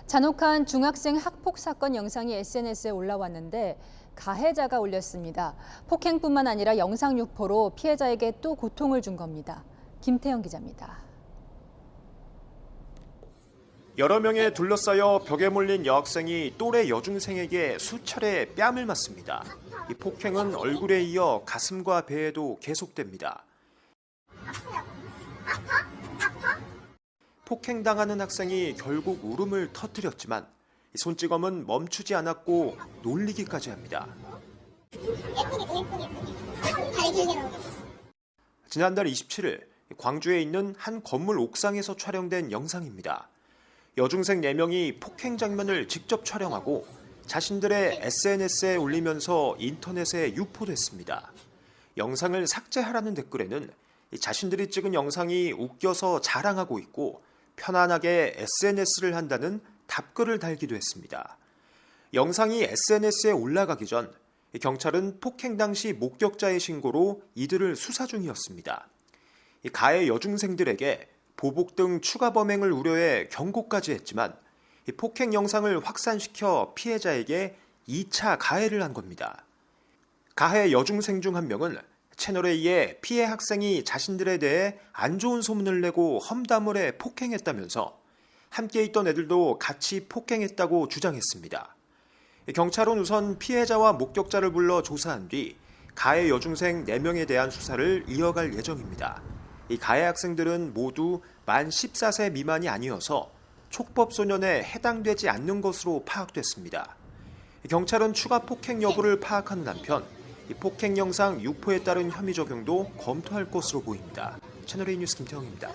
잔혹한 중학생 학폭 사건 영상이 SNS에 올라왔는데 가해자가 올렸습니다. 폭행뿐만 아니라 영상 유포로 피해자에게 또 고통을 준 겁니다. 김태영 기자입니다. 여러 명에 둘러싸여 벽에 몰린 여학생이 또래 여중생에게 수차례 뺨을 맞습니다. 이 폭행은 얼굴에 이어 가슴과 배에도 계속됩니다. 폭행당하는 학생이 결국 울음을 터뜨렸지만 손찌검은 멈추지 않았고 놀리기까지 합니다. 지난달 27일 광주에 있는 한 건물 옥상에서 촬영된 영상입니다. 여중생 4명이 폭행 장면을 직접 촬영하고 자신들의 SNS에 올리면서 인터넷에 유포됐습니다. 영상을 삭제하라는 댓글에는 자신들이 찍은 영상이 웃겨서 자랑하고 있고 편안하게 SNS를 한다는 답글을 달기도 했습니다. 영상이 SNS에 올라가기 전 경찰은 폭행 당시 목격자의 신고로 이들을 수사 중이었습니다. 가해 여중생들에게 보복 등 추가 범행을 우려해 경고까지 했지만 폭행 영상을 확산시켜 피해자에게 2차 가해를 한 겁니다. 가해 여중생 중 한 명은 채널에 의해 피해 학생이 자신들에 대해 안 좋은 소문을 내고 험담을 해 폭행했다면서 함께 있던 애들도 같이 폭행했다고 주장했습니다. 경찰은 우선 피해자와 목격자를 불러 조사한 뒤 가해 여중생 4명에 대한 수사를 이어갈 예정입니다. 이 가해 학생들은 모두 만 14세 미만이 아니어서 촉법소년에 해당되지 않는 것으로 파악됐습니다. 경찰은 추가 폭행 여부를 파악하는 한편 이 폭행 영상 유포에 따른 혐의 적용도 검토할 것으로 보입니다. 채널A 뉴스 김태형입니다.